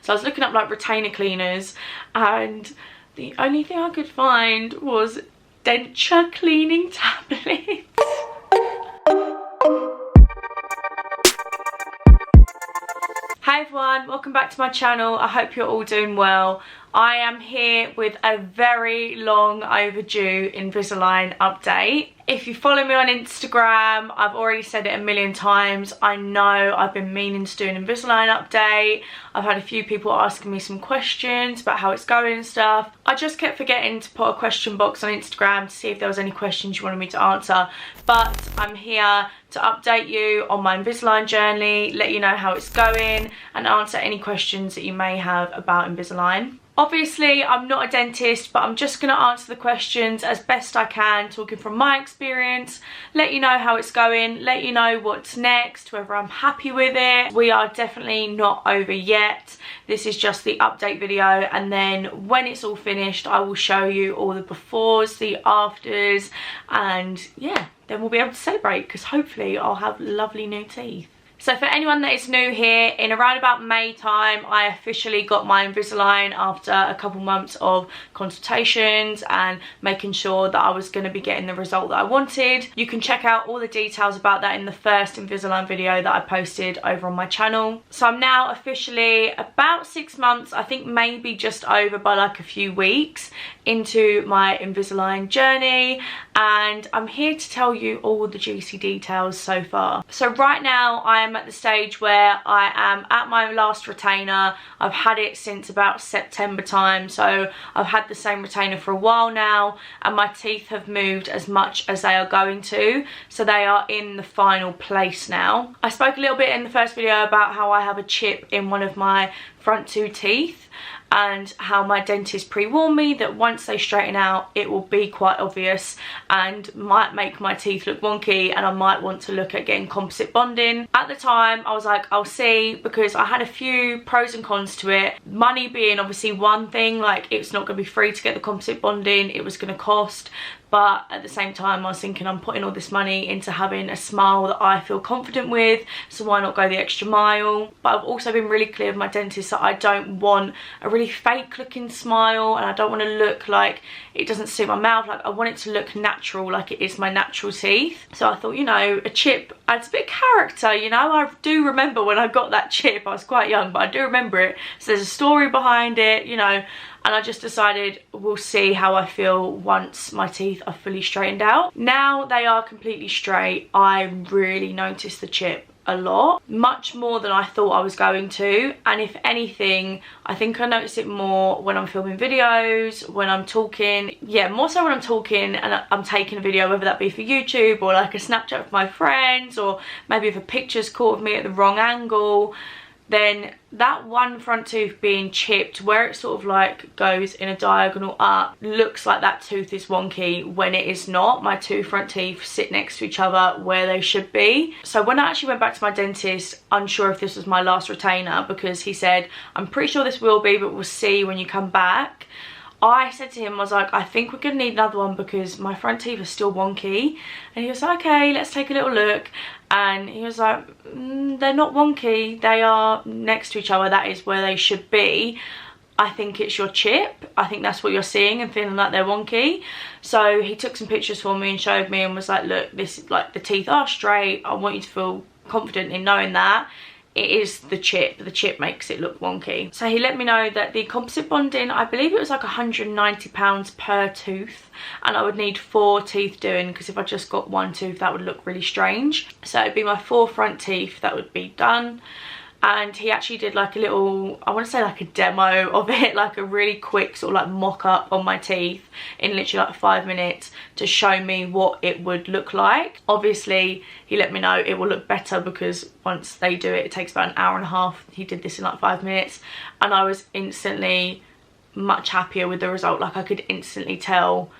So I was looking up like retainer cleaners, and the only thing I could find was denture cleaning tablets. Hi everyone, welcome back to my channel. I hope you're all doing well. I am here with a very long overdue Invisalign update. If you follow me on Instagram, I've already said it a million times. I know I've been meaning to do an Invisalign update. I've had a few people asking me some questions about how it's going and stuff. I just kept forgetting to put a question box on Instagram to see if there was any questions you wanted me to answer. But I'm here to update you on my Invisalign journey, let you know how it's going, and answer any questions that you may have about Invisalign. Obviously, I'm not a dentist, but I'm just going to answer the questions as best I can, talking from my experience, let you know how it's going, let you know what's next, whether I'm happy with it. We are definitely not over yet. This is just the update video, and then when it's all finished, I will show you all the befores, the afters, and yeah, then we'll be able to celebrate because hopefully I'll have lovely new teeth. So for anyone that is new here, in around about May time, I officially got my Invisalign after a couple months of consultations and making sure that I was going to be getting the result that I wanted. You can check out all the details about that in the first Invisalign video that I posted over on my channel. So I'm now officially about 6 months, I think maybe just over by like a few weeks, into my Invisalign journey, and I'm here to tell you all the juicy details so far. So right now I am at the stage where I am at my last retainer. I've had it since about September time, so I've had the same retainer for a while now, and my teeth have moved as much as they are going to, so they are in the final place now. I spoke a little bit in the first video about how I have a chip in one of my front 2 teeth, and how my dentist pre-warned me that once they straighten out it will be quite obvious and might make my teeth look wonky, and I might want to look at getting composite bonding. At the time I was like, I'll see, because I had a few pros and cons to it. Money being obviously one thing, like it's not going to be free to get the composite bonding, it was going to cost. But at the same time I was thinking, I'm putting all this money into having a smile that I feel confident with, so why not go the extra mile? But I've also been really clear with my dentist that I don't want a really fake looking smile, and I don't want to look like it doesn't suit my mouth. Like I want it to look natural, like it is my natural teeth. So I thought, you know, a chip adds a bit of character, you know. I do remember when I got that chip, I was quite young, but I do remember it. So there's a story behind it, you know. And I just decided we'll see how I feel once my teeth are fully straightened out. Now they are completely straight, I really noticed the chip a lot, much more than I thought I was going to. And if anything, I think I notice it more when I'm filming videos, when I'm talking. Yeah, more so when I'm talking and I'm taking a video, whether that be for YouTube or like a Snapchat with my friends, or maybe if a picture's caught of me at the wrong angle. Then that one front tooth being chipped, where it sort of like goes in a diagonal up, looks like that tooth is wonky when it is not. My 2 front teeth sit next to each other where they should be. So when I actually went back to my dentist, unsure if this was my last retainer, because he said, I'm pretty sure this will be, but we'll see when you come back. I said to him, I was like, I think we're going to need another one because my front teeth are still wonky. And he was like, okay, let's take a little look. And he was like, they're not wonky, they are next to each other, that is where they should be. I think it's your chip, I think that's what you're seeing and feeling like they're wonky. So he took some pictures for me and showed me and was like, look, this is like, the teeth are straight, I want you to feel confident in knowing that. It is the chip makes it look wonky. So he let me know that the composite bonding, I believe it was like £190 per tooth, and I would need 4 teeth doing, because if I just got 1 tooth that would look really strange. So it'd be my 4 front teeth that would be done. And he actually did like a little, I want to say like a demo of it, like a really quick sort of like mock-up on my teeth in literally like 5 minutes to show me what it would look like. Obviously he let me know it will look better because once they do it, it takes about an hour and a half. He did this in like 5 minutes, and I was instantly much happier with the result. Like I could instantly tell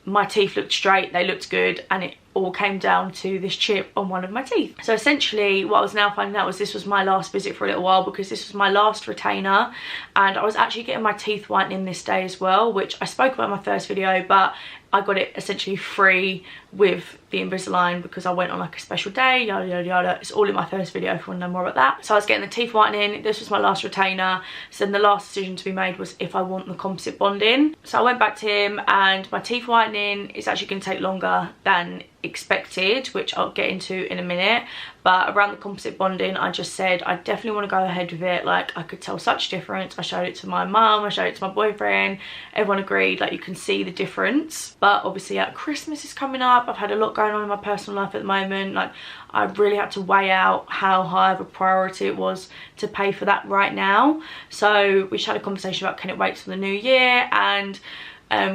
my teeth looked straight, they looked good, and it all came down to this chip on one of my teeth. So essentially what I was now finding out was this was my last visit for a little while, because this was my last retainer, and I was actually getting my teeth whitening this day as well, which I spoke about in my first video, but I got it essentially free with the Invisalign because I went on like a special day, yada yada yada. It's all in my first video if you want to know more about that. So I was getting the teeth whitening. This was my last retainer. So then the last decision to be made was if I want the composite bonding. So I went back to him, and my teeth whitening is actually going to take longer than expected, which I'll get into in a minute. But around the composite bonding, I just said I definitely want to go ahead with it. Like, I could tell such difference. I showed it to my mum, I showed it to my boyfriend, everyone agreed, like, you can see the difference. But obviously Christmas is coming up. I've had a lot going on in my personal life at the moment. Like, I really had to weigh out how high of a priority it was to pay for that right now. So we just had a conversation about, can it wait till the new year? And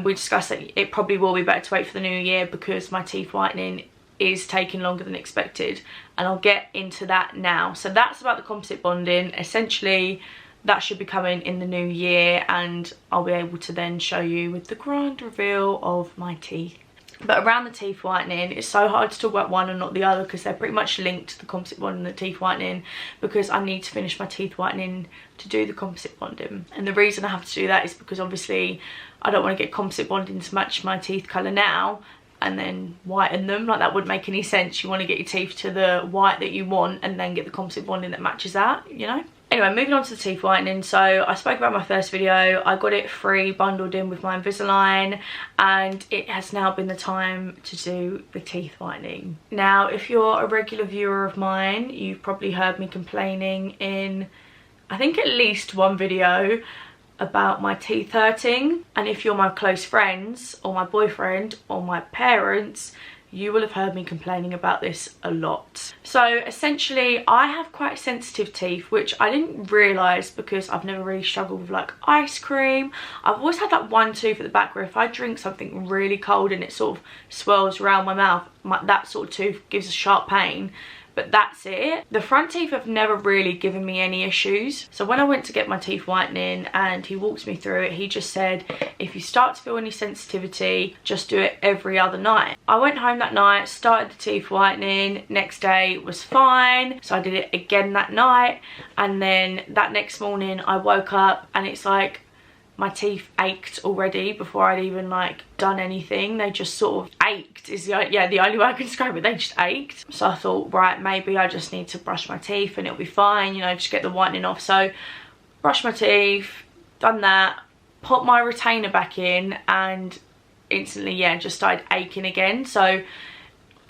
we discussed that it probably will be better to wait for the new year because my teeth whitening is taking longer than expected, and I'll get into that now. So that's about the composite bonding. Essentially, that should be coming in the new year, and I'll be able to then show you with the grand reveal of my teeth. But around the teeth whitening, it's so hard to talk about one and not the other because they're pretty much linked, the composite bonding and the teeth whitening, because I need to finish my teeth whitening to do the composite bonding. And the reason I have to do that is because obviously I don't want to get composite bonding to match my teeth colour now and then whiten them. Like, that wouldn't make any sense. You want to get your teeth to the white that you want and then get the composite bonding that matches that, you know? Anyway, moving on to the teeth whitening. So I spoke about my first video. I got it free bundled in with my Invisalign, and it has now been the time to do the teeth whitening. Now, if you're a regular viewer of mine, you've probably heard me complaining in, I think, at least one video about my teeth hurting. And if you're my close friends or my boyfriend or my parents, you will have heard me complaining about this a lot. So essentially, I have quite sensitive teeth, which I didn't realise because I've never really struggled with like ice cream. I've always had that one tooth at the back where if I drink something really cold and it sort of swirls around my mouth, that sort of tooth gives a sharp pain. But that's it. The front teeth have never really given me any issues. So when I went to get my teeth whitening and he walked me through it, he just said, if you start to feel any sensitivity, just do it every other night. I went home that night, started the teeth whitening, next day was fine. So I did it again that night. And then that next morning I woke up and it's like, my teeth ached already before I'd even like done anything. They just sort of ached is the only way I can describe it. They just ached. So I thought, right, maybe I just need to brush my teeth and it'll be fine, you know, just get the whitening off. So brushed my teeth, done that, put my retainer back in, and instantly, yeah, just started aching again. So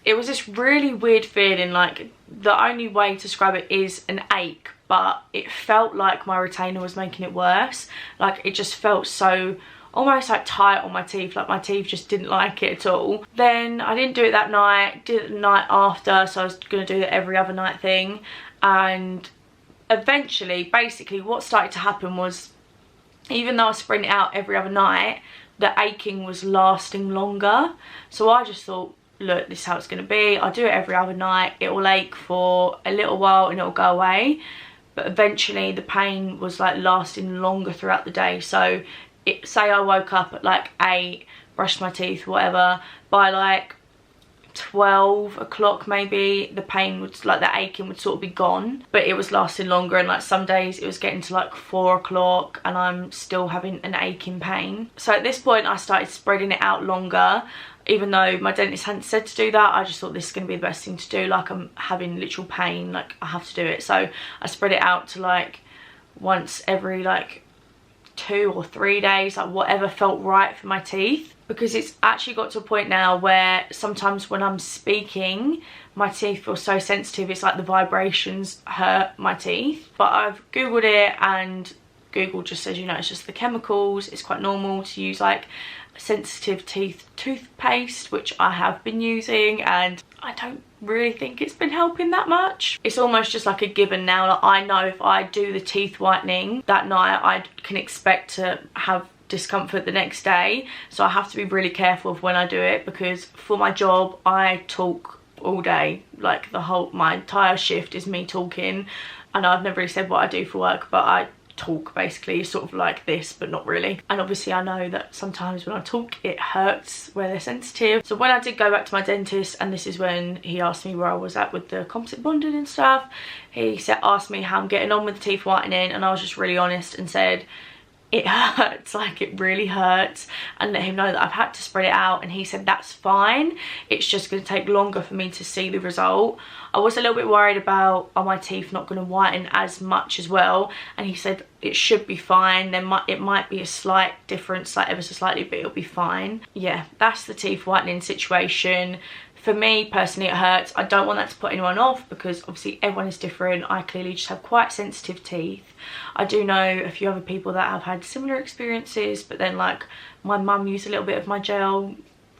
it was this really weird feeling. Like, the only way to describe it is an ache, but it felt like my retainer was making it worse. Like, it just felt so almost like tight on my teeth, like my teeth just didn't like it at all. Then I didn't do it that night, did it the night after, so I was gonna do the every other night thing. And eventually, basically what started to happen was, even though I was spreading it out every other night, the aching was lasting longer. So I just thought, look, this is how it's going to be. I'll do it every other night. It will ache for a little while and it'll go away. But eventually the pain was like lasting longer throughout the day. So say I woke up at like 8, brushed my teeth, whatever, by like 12 o'clock maybe, the pain would, like the aching would sort of be gone, but it was lasting longer. And like some days it was getting to like 4 o'clock and I'm still having an aching pain. So at this point I started spreading it out longer. Even though my dentist hadn't said to do that, I just thought this is going to be the best thing to do. Like, I'm having literal pain, like I have to do it. So I spread it out to like once every like 2 or 3 days, like whatever felt right for my teeth. Because it's actually got to a point now where sometimes when I'm speaking, my teeth feel so sensitive, it's like the vibrations hurt my teeth. But I've Googled it and Google just says, you know, it's just the chemicals. It's quite normal to use like sensitive teeth toothpaste, which I have been using, and I don't really think it's been helping that much. It's almost just like a given now. Like, I know if I do the teeth whitening that night, I can expect to have discomfort the next day. So I have to be really careful of when I do it, because for my job I talk all day. Like my entire shift is me talking. I know I've never really said what I do for work, but I talk basically sort of like this, but not really. And obviously I know that sometimes when I talk it hurts where they're sensitive. So when I did go back to my dentist, and this is when he asked me where I was at with the composite bonding and stuff, he asked me how I'm getting on with the teeth whitening, and I was just really honest and said, it hurts, like it really hurts, and let him know that I've had to spread it out, and he said that's fine, it's just going to take longer for me to see the result. I was a little bit worried about, are my teeth not going to whiten as much as well, and he said it should be fine. It might be a slight difference, like ever so slightly, but it'll be fine. Yeah, that's the teeth whitening situation. For me personally, it hurts. I don't want that to put anyone off because obviously everyone is different. I clearly just have quite sensitive teeth. I do know a few other people that have had similar experiences, but then like my mum used a little bit of my gel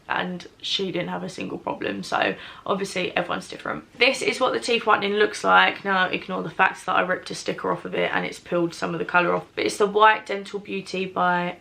and she didn't have a single problem. So obviously everyone's different. This is what the teeth whitening looks like. Now ignore the fact that I ripped a sticker off of it and it's peeled some of the colour off. But it's the White Dental Beauty by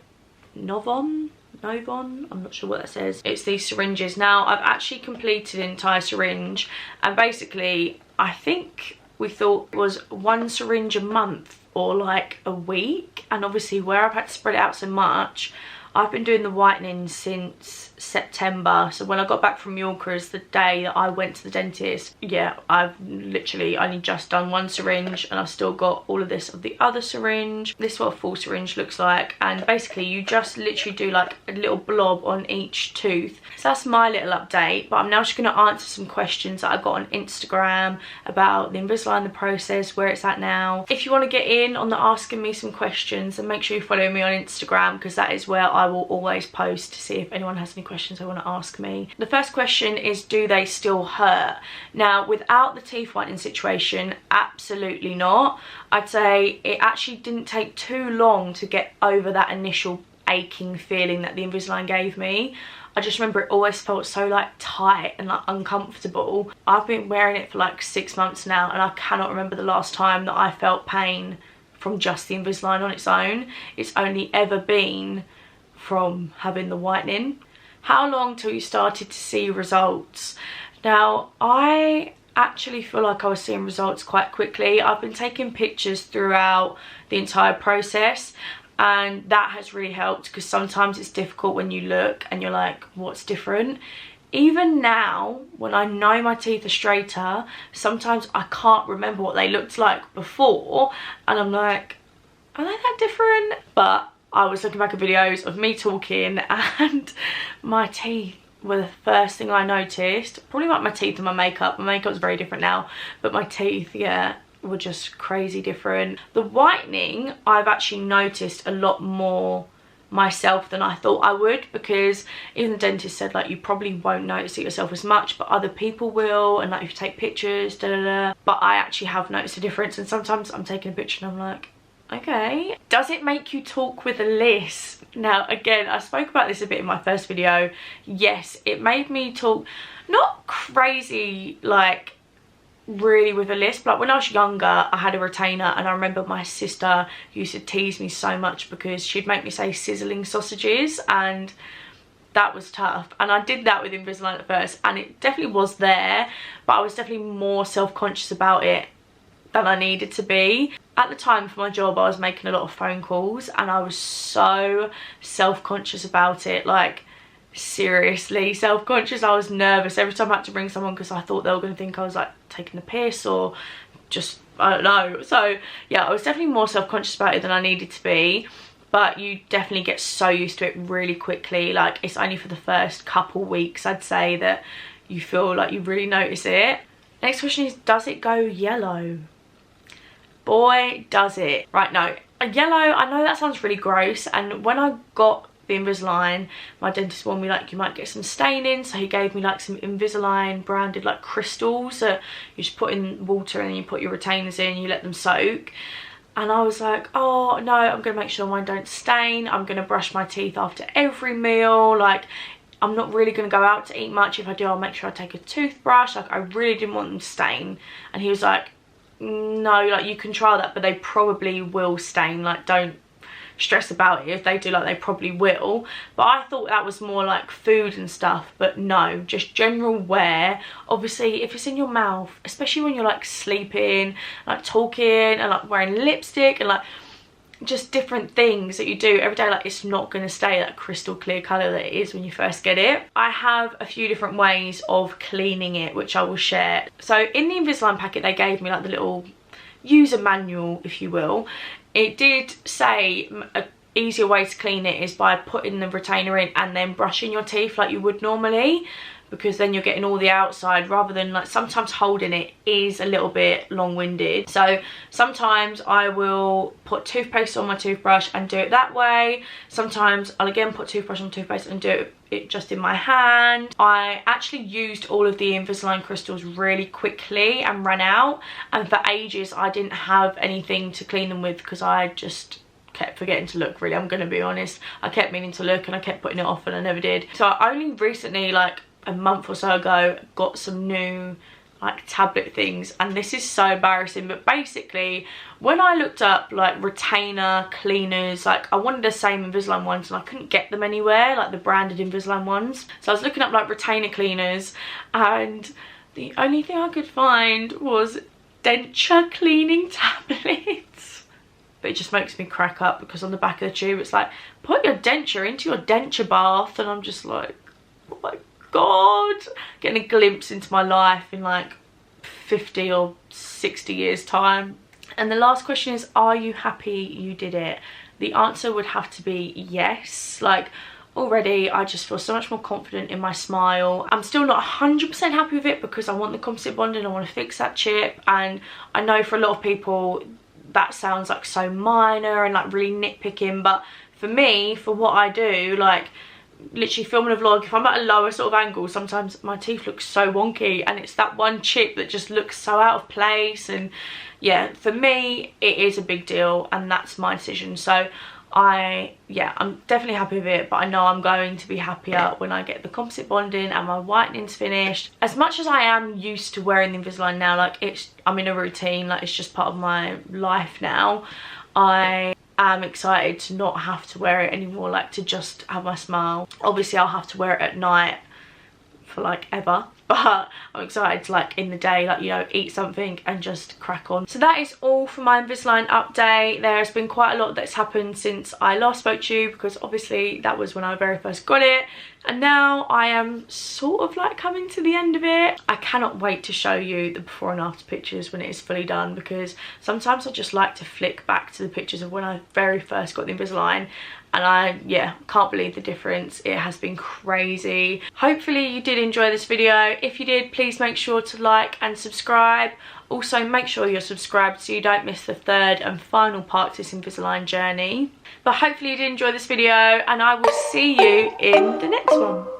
Novon, I'm not sure what that says. It's these syringes. Now I've actually completed an entire syringe, and basically I think we thought it was 1 syringe a month or like a week, and obviously where I've had to spread it out so much, I've been doing the whitening since September. So when I got back from Yorkers, the day that I went to the dentist, yeah, I've literally only just done 1 syringe, and I've still got all of this of the other syringe. This is what a full syringe looks like, and basically you just literally do like a little blob on each tooth. So that's my little update, but I'm now just going to answer some questions that I got on Instagram about the Invisalign, the process, where it's at now. If you want to get in on the asking me some questions, then make sure you follow me on Instagram, because that is where I will always post to see if anyone has any questions they want to ask me. The first question is, do they still hurt? Now without the teeth whitening situation, absolutely not. I'd say it actually didn't take too long to get over that initial aching feeling that the Invisalign gave me. I just remember it always felt so like tight and like uncomfortable. I've been wearing it for like 6 months now, and I cannot remember the last time that I felt pain from just the Invisalign on its own. It's only ever been from having the whitening. How long till you started to see results? Now I actually feel like I was seeing results quite quickly. I've been taking pictures throughout the entire process, and that has really helped, because sometimes it's difficult when you look and you're like, what's different? Even now, when I know my teeth are straighter, sometimes I can't remember what they looked like before, and I'm like, are they that different? But I was looking back at videos of me talking, and my teeth were the first thing I noticed. Probably like my teeth and my makeup. My makeup's very different now, but my teeth, yeah, were just crazy different. The whitening, I've actually noticed a lot more myself than I thought I would, because even the dentist said like you probably won't notice it yourself as much, but other people will, and like if you take pictures, but I actually have noticed a difference. And sometimes I'm taking a picture and I'm like, okay. Does it make you talk with a lisp? Now again, I spoke about this a bit in my first video. Yes, it made me talk, not crazy like really with a lisp. Like when I was younger, I had a retainer, and I remember my sister used to tease me so much because she'd make me say sizzling sausages, and that was tough. And I did that with Invisalign at first, and it definitely was there, but I was definitely more self-conscious about it than I needed to be. At the time for my job, I was making a lot of phone calls, and I was so self-conscious about it, like seriously self-conscious. I was nervous every time I had to ring someone, because I thought they were going to think I was like taking the piss or just, I don't know. So yeah, I was definitely more self-conscious about it than I needed to be, but you definitely get so used to it really quickly. Like it's only for the first couple weeks, I'd say, that you feel like you really notice it. Next question is, does it go yellow? Boy, does it. Right, no, a yellow, I know that sounds really gross, and when I got the Invisalign, my dentist warned me like you might get some staining, so he gave me like some Invisalign branded like crystals that you just put in water, and then you put your retainers in, you let them soak. And I was like, oh no, I'm gonna make sure mine don't stain, I'm gonna brush my teeth after every meal, like I'm not really gonna go out to eat much. If I do, I'll make sure I take a toothbrush. Like I really didn't want them to stain. And he was like, no, like you can try that, but they probably will stain, like don't stress about it. If they do, like they probably will. But I thought that was more like food and stuff, but no, just general wear. Obviously if it's in your mouth, especially when you're like sleeping, like talking, and like wearing lipstick, and like just different things that you do every day, like it's not going to stay that crystal clear colour that it is when you first get it. I have a few different ways of cleaning it, which I will share. So in the Invisalign packet, they gave me like the little user manual, if you will. It did say easier way to clean it is by putting the retainer in and then brushing your teeth like you would normally, because then you're getting all the outside rather than like sometimes holding it is a little bit long-winded. So sometimes I will put toothpaste on my toothbrush and do it that way. Sometimes I'll again put toothbrush on toothpaste and do it just in my hand. I actually used all of the Invisalign crystals really quickly and ran out, and for ages I didn't have anything to clean them with because I just kept forgetting to look, really. I'm gonna be honest, I kept meaning to look and I kept putting it off and I never did. So I only recently, like a month or so ago, got some new like tablet things, and this is so embarrassing, but basically when I looked up like retainer cleaners, like I wanted the same Invisalign ones and I couldn't get them anywhere, like the branded Invisalign ones. So I was looking up like retainer cleaners and the only thing I could find was denture cleaning tablets. But it just makes me crack up because on the back of the tube it's like, put your denture into your denture bath, and I'm just like, oh my god, getting a glimpse into my life in like 50 or 60 years time. And the last question is, are you happy you did it? The answer would have to be yes. Like already I just feel so much more confident in my smile. I'm still not 100% happy with it because I want the composite bonding, I want to fix that chip, and I know for a lot of people that sounds like so minor and like really nitpicking, but for me, for what I do, like literally filming a vlog, if I'm at a lower sort of angle, sometimes my teeth look so wonky and it's that one chip that just looks so out of place. And yeah, for me it is a big deal and that's my decision. So I'm definitely happy with it, but I know I'm going to be happier when I get the composite bonding and my whitening's finished. As much as I am used to wearing the Invisalign now, like I'm in a routine, like it's just part of my life now, I am excited to not have to wear it anymore, like to just have my smile. Obviously I'll have to wear it at night for like ever, but I'm excited to like in the day, like, you know, eat something and just crack on. So that is all for my Invisalign update. There has been quite a lot that's happened since I last spoke to you, because obviously that was when I very first got it, and now I am sort of like coming to the end of it. I cannot wait to show you the before and after pictures when it is fully done, because sometimes I just like to flick back to the pictures of when I very first got the Invisalign, and I can't believe the difference. It has been crazy. Hopefully you did enjoy this video. If you did, please make sure to like and subscribe. Also make sure you're subscribed so you don't miss the third and final part to this Invisalign journey. But hopefully you did enjoy this video, and I will see you in the next one.